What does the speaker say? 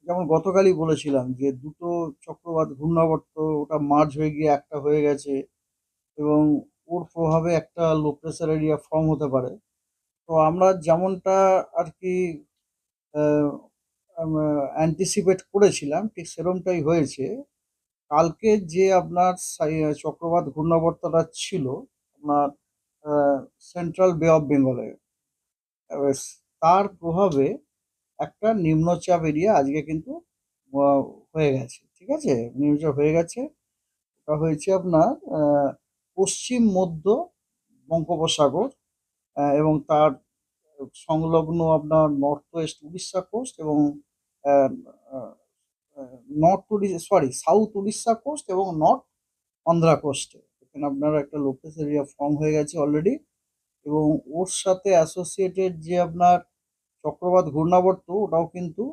যেমন গতকালই বলেছিলাম যে দুটো চক্রবাত ঘূর্ণাবর্ত ওটা মার্জ হয়ে গিয়ে একটা হয়ে গেছে এবং ওর প্রভাবে একটা লো প্রেসার এরিয়া ফর্ম হতে পারে। তো আমরা যেমনটা আর কি অ্যান্টিসিপেট করেছিলাম ঠিক সেরমটাই হয়েছে। কালকে যে আপনার চক্রবাত ঘূর্ণাবর্তটা ছিল আপনার সেন্ট্রাল বে অফ বেঙ্গলে, এবার তার প্রভাবে একটা নিম্নচাপ এরিয়া আজকে কিন্তু আহ, হয়ে গেছে। ঠিক আছে, নিম্নচাপ হয়ে গেছে। ওটা হয়েছে আপনার পশ্চিম মধ্য বঙ্গোপসাগর, এবং তার সংলগ্ন আপনার নর্থ ওয়েস্ট উড়িষ্যা কোস্ট এবং north Orissa, sorry, south Orissa coast এবং নর্থ অন্ধ্রা কোস্টে এখানে আপনার একটা লো প্রেসার এরিয়া ফর্ম হয়ে গেছে অলরেডি। এবং ওর সাথে অ্যাসোসিয়েটেড যে আপনার চক্রবাত ঘূর্ণাবর্ত ওটাও কিন্তু